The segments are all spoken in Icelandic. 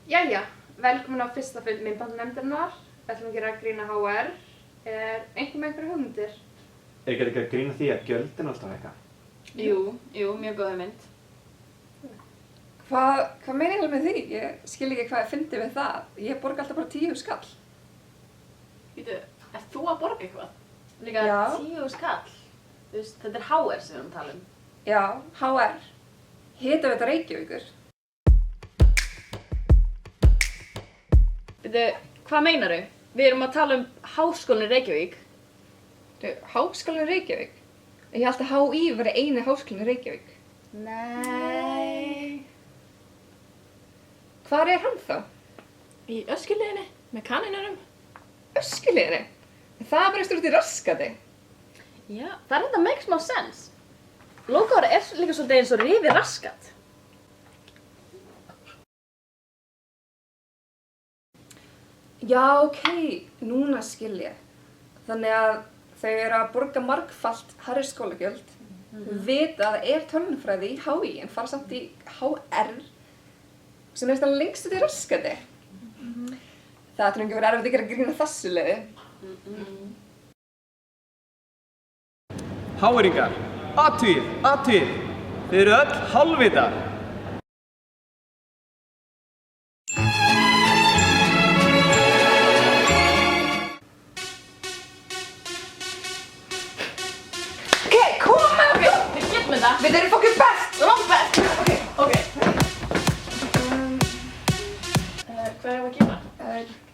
Jæja, velkomin á fyrsta fund myndbandnefndarinnar. Við ætlum að gera grín að HR. Er einhver með einhverja hugmyndir? Er ekki að grína því að gjöldin alltaf eitthvað? Jú, mjög góð hugmynd. Hvað meina ég með því? Ég skil ekki hvað ég fyndi við það. Ég borga alltaf bara 10 skall. Býtu, ert þú að borga eitthvað? Líka Já. 10 skall. Þú veist, þetta er HR sem við erum að tala um. Já, HR. Hitaveita Reykjavíkur. Býtu, hvað meinaru? Við erum að tala um Háskólinn í Reykjavík. Háskólinn í Reykjavík? Ég held að HÍ veri eini háskólinn í Reykjavík. Nei. Hvar er hann þá? Í Öskjuliðinni, með kaninunum. Öskjuliðinni? Það er bara eftir út í Raskati. Já, það er þetta make smá sense. Logoður er líka svolítið eins og rifið Raskat. Já, ok, núna skil ég. Þannig að þau eru að borga margfalt hærri skólagjöld, vita að það er tölvunarfræði í HÍ en fara samt í HR sem er þetta lengst út í Raskati. Það ætlar ekki að vera erfitt að gera grín að þessu leiði. HR-ingar, athugið, þið eru öll hálfvita. Ok, koma með mig! Við getum þetta. Við erum fucking best! Langt best. Ok. Hvað erum við að gera?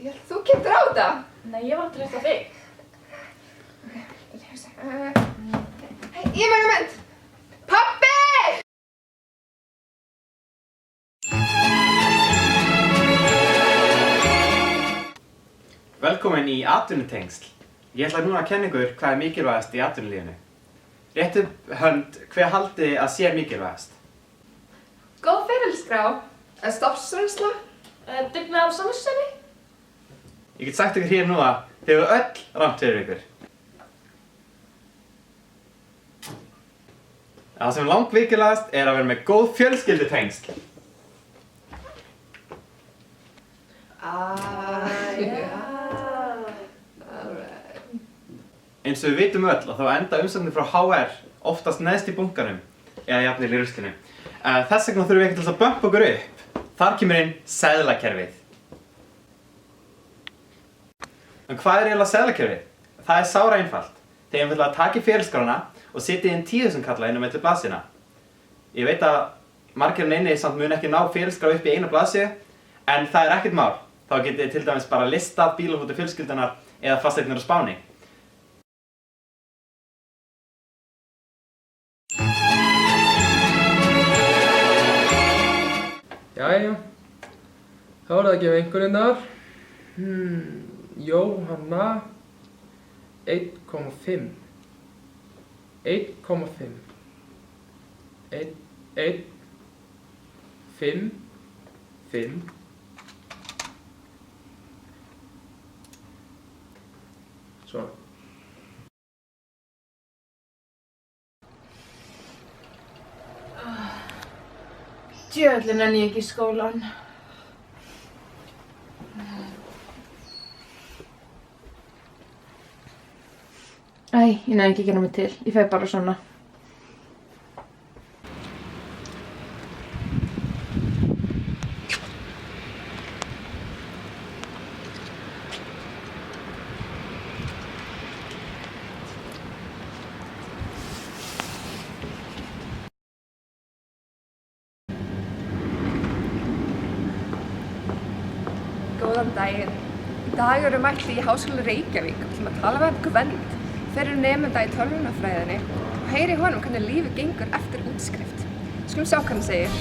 Ég held þú getur á þetta. Nei, ég var að treysta þig. Ég er með mynd! Pabbi! Velkomin í atvinnutengsl. Ég ætla núna að kenna ykkur hvað er mikilvægast í atvinnulífinu. Rétt upp hönd, hver haldið að sé mikilvægast? Góð ferilskrá. Stofnsreynsla. Dugnað á samstöði? Ég get sagt ykkur hér nú að þið hefur öll rangt fyrir ykkur. Það sem langvikilvægast er að vera með góð fjölskyldutengsl. Eins og við vitum öll að þá enda umsóknir frá HR oftast neðst í bunkanum eða jafnvel í ruslinu. Þess vegna þurfum við ekkert að bumpa okkur upp. Þar kemur inn seðlakerfið. En hvað er eiginlega seðlakerfið? Það er sára einfalt. Þegar við ætlum að taka í ferilskrána og setja inn 10.000 kalla inn á milli blaðsíðna. Ég veit að margir inni samt mun ekki ná ferilskrá upp í eina blaðsíðu, en það er ekkert mál. Þá getið þið til dæmis bara listað bílaflota fjölskyldunar eða fasteignir á Spáni. Jæja, þá er það að gefa einhverjirnar. Jóhanna 1,5 1,5 1 5 5 Svona. Djöfullinn nenni ég ekki í skólan. Æ, ég nenni ekki að gera mig til. Ég fæ bara svona. Góðan daginn. Í dag erum við mætti í Háskóla Reykjavík og ætlum að tala með Gvend. Þeir eru nemenda í tölvunarfræðinni og heyri í honum hvernig lífið gengur eftir útskrift. Skulum sjá hvað hann segir.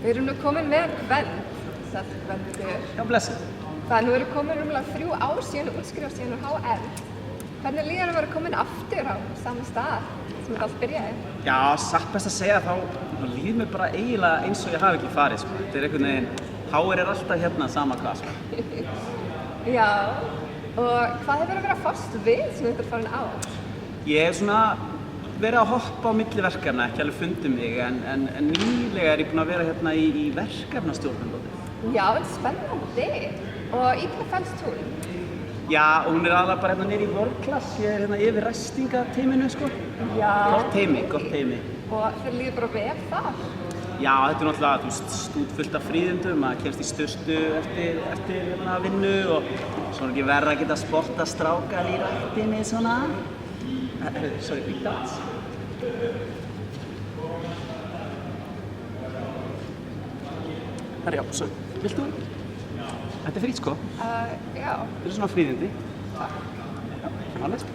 Við erum nú komin með Gvend. Sæll Gvend þér. Já, blessið. Nú erum komin rúmlega 3 ár síðan að útskrifast síðan á HR. Hvernig líður að vera komin aftur á sama stað sem þetta allt byrjaði? Já, satt best að segja þá líður mér bara eiginlega eins og ég hafi ekki farið, sko. Þetta er einhvern veginn, HR er alltaf hérna sama hvað, sko. Já, og hvað hefur verið að vera fast við sem þetta er farin á? Ég hef svona verið að hoppa á milli verkefna, ekki alveg fundið mig, en nýlega er ég búinn að vera hérna í verkefnastjórnum. Já, spennandi. Og í hvað fannst hún? Já, og hún er aðalega bara hérna niður í World Class, ég er hérna yfir ræstingateyminu, sko. Já. Gott teymi. Og þér líður bara vel þar? Já, þetta er náttúrulega, þú veist, stútfullt af fríðindum, maður kemst í sturtu eftir hérna vinnu og svona ekki verra að geta sporta strákar í rættinni svona. Sorry, big dance. Herra, já, svo, vilt þú? Þetta er frýtt, sko. Já. Þetta er svona fríðindi. Já, annars.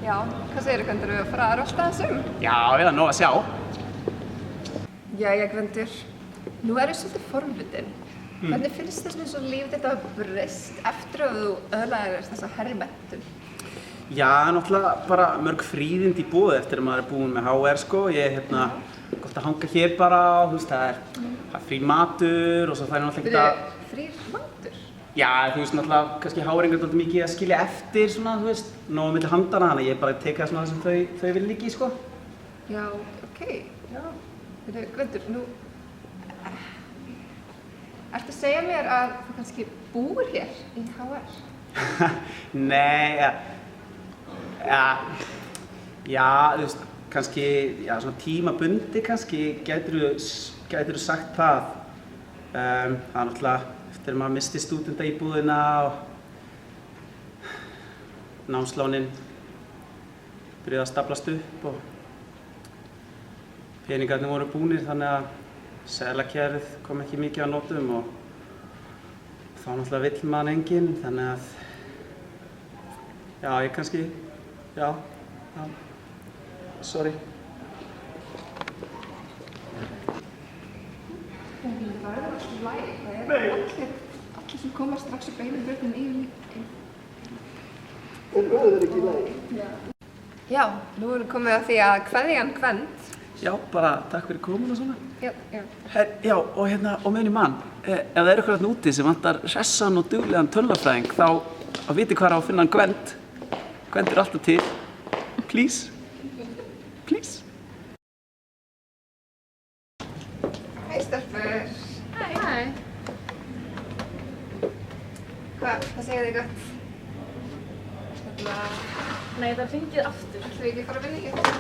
Já, hvað segirðu, Gvendur, við fara að rölta þessum? Já, nóg að sjá. Jæja, Gvendur. Nú er ég svolítið forvitin. Hvernig finnst þess eins og lífið þetta hafa breyst eftir að þú öðlaðir þessa hærri menntun? Já, náttúrulega bara mörg fríðindi í boði eftir að maður er búinn með HR, sko. Ég er hérna gott að hanga hér bara, þú veist, það er frí matur og svo það er náttúrulega ekkert að... Frýr matur? Já, þú veist, náttúrulega kannski HR-ingar er dálítið mikið að skilja eftir svona, þú veist, nógu milli handana, þannig að ég bara teka það svona það sem þau vilja líka í, sko. Já, ok. Já. Gvendur, nú... Ertu að segja mér að þú kannski búir hér í HR? Nei, já, þú veist, kannski, já, svona tímabundi kannski gætirðu sagt það. Það er náttúrulega eftir að maður misti stúdendaíbúðina og námslánin byrjuðu að staplast upp og peningarnir voru búnir þannig að seðlakerfið kom ekki mikið að notum og þá náttúrulega vill maður enginn þannig að já, ég kannski, já, sorry. Það er alltaf læg. Það er allir sem koma strax upp einu bröðin yfir líka. En það er ekki læg. Já, nú erum við komið að því að kveðjan Gvend. Já, bara takk fyrir komin og svona. Já. Já, og hérna, og meðan í mann, ef það er ykkur hérna úti sem vantar hressan og duglegan tölvafræðing, þá viti hvað er á að finna hann Gvend. Gvend er alltaf til. Please. Please. Hei, stelpur. Hæ. Hvað segir þið gott? Nei, það er fengið aftur. Ætlum við ekki að fara að vinna í þetta?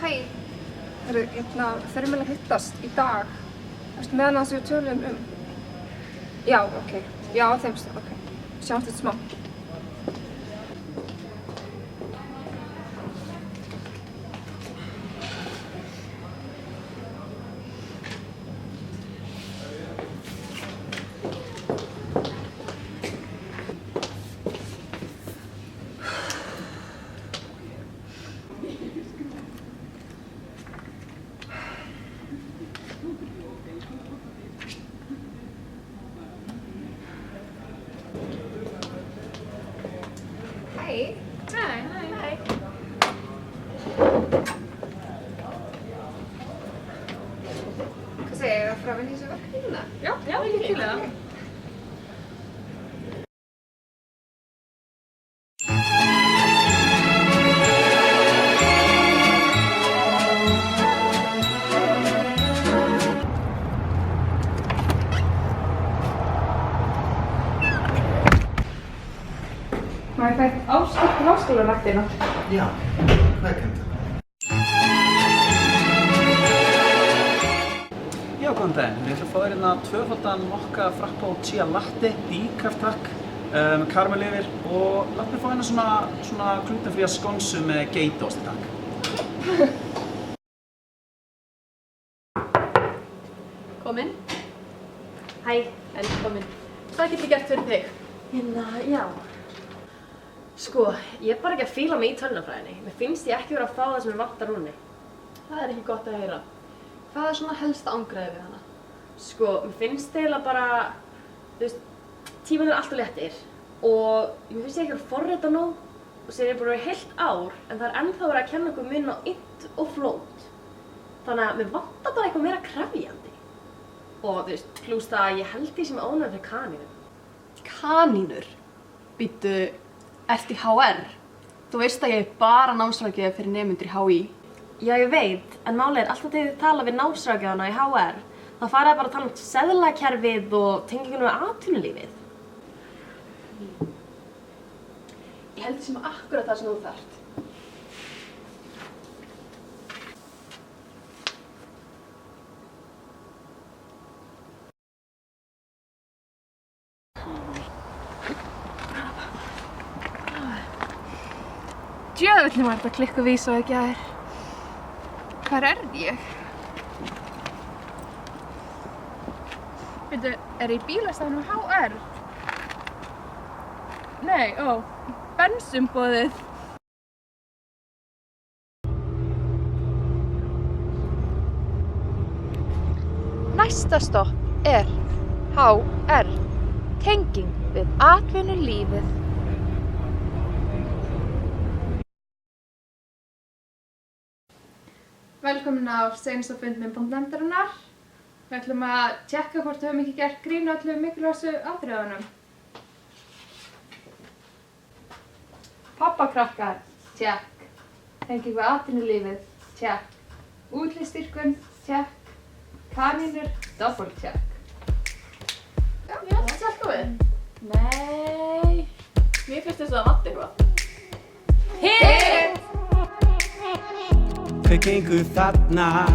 Hæ. Þurfum við að hittast í dag. Ertu með hana sem við tölum um? Já, ok. Já, þeimst, ok. Sjáumst þetta smá. Hæ. Hvað segir þið? Að fara að vinna í þessu verkefni? Já, ég er til í það. Má ég fætt áskipta háskólarættina? Já, hvað er kæmt það? Já, góðan daginn. Ég ætla að fá þér hérna tvöfaldan mokka frappuccino latte, decaf takk, með karamell yfir og látt mig fá hérna svona glutenfría skonsu með geitosti takk. Komin. Hæ, komin. Hvað get ég gert fyrir þig? Hérna, já. Sko, ég er bara ekki að fíla mig í tölvunarfræðinni. Mér finnst ég ekki vera að fá það sem ég vantar úr henni. Það er ekki gott að heyra. Hvað er svona helst ángræðið við hana? Sko, mér finnst eiginlega bara, þú veist, tíminn er alltaf léttir og mér finnst ég ekki að forrita nóg og sér ég bara verið heilt ár en það er ennþá verið að kenna okkur mun á int og float. Þannig að mér vantar bara eitthvað meira krefjandi. Og þú veist, pluss það að ég held því sem ónæður fyrir kanínum. Kanínur? Býttu, ert í HR? Þú veist að ég er bara námsráðgjafi fyrir nemendur í HÍ. Já, ég veit, en málið alltaf þegar þið tala við námsráðgjafana í HR, þá fara bara að tala seðlakerfið og tengingunum við atvinnulífið. Ég held því sem akkurat það sem þú þarft. Djöfullinn var þetta klikku-vís og ekki aðeir. Hvar er ég? Veitu, er ég í bílastæðinu HR? Nei, bensinboðið. Næsta stopp er HR, tenging við atvinnulífið. Velkomin á seinasta fund með nefndarinnar. Við ætlum að tjekka hvort við höfum ekki gert grín á öllum mikilvægustu atriðunum. Pappakrakkar, tjekk. Tenging við atvinnulífið, tjekk. Útlitsstyrkun, tjekk. Kanínur, double tjekk. Já, þetta er allt góðið. Nei, mér finnst þess að það vanti eitthvað. Hitt! Þau gengu þarna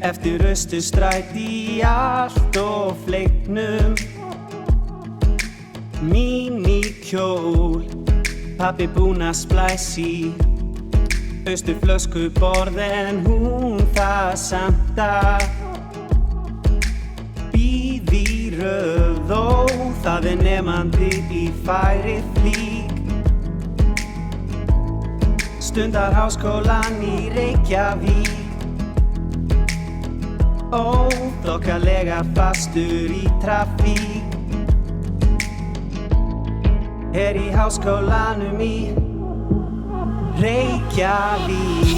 eftir Austurstræti í allt of fleiknum. Mínikjól, pabbi búinn að splæsa í Austurflöskuborð en hún það samt að bíð í röð og það er nemandi í færi flík. Stundar háskólan í Reykjavík, óþokkalega fastur í trafík. Er í háskólanum í Reykjavík.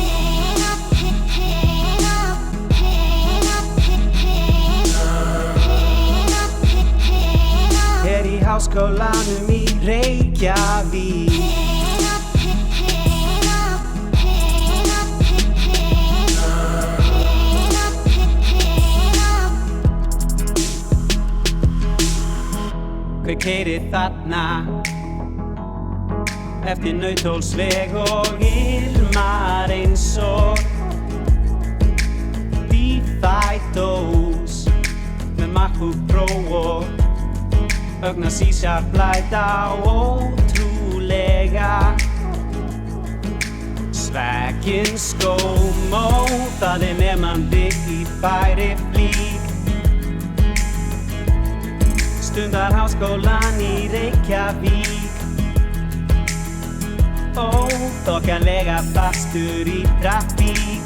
Er í háskólanum í Reykjavík. Hver keyrir þarna eftir Nauthólsveg og ilmar eins og Dífætós með MacBook Pro og ögna C-sharp blæta ótrúlega svegin skóm og það er nemandi í færi flík. Stundar háskólan í Reykjavík, óþokkalega fastur í trafík.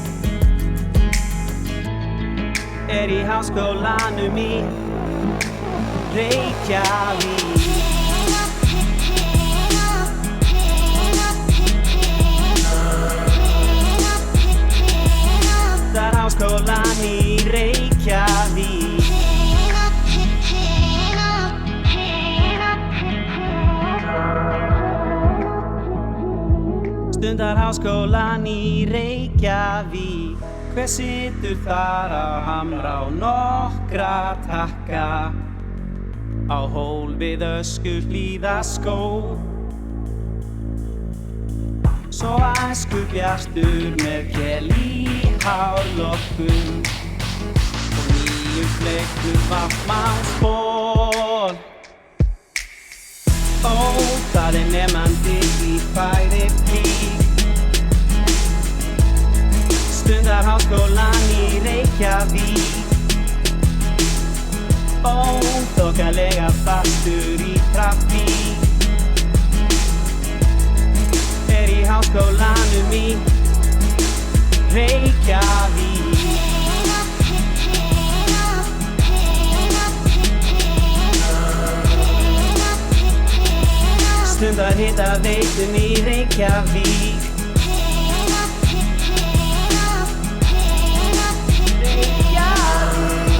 Er í háskólanum í Reykjavík. Stundar háskólan í Reykjavík. Stundar háskólan í Reykjavík. Hver situr þar að hamra á nokkra takka á hól við Öskjuhlíðaskó? Svo æskubjartur með kel í hárlokkum og nýju fleiknum vaffmálsból. Það er nemandi í færi flík. Stundar háskólan í Reykjavík, óþokkalega fastur í trafík. Er í háskólanum í Reykjavík. Stundar hitaveitum í Reykjavík. Reykjavík.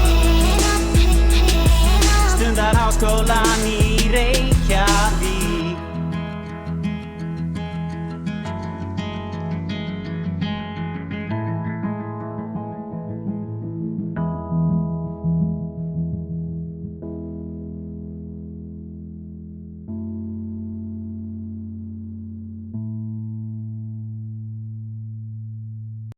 norðan í Reykjavík.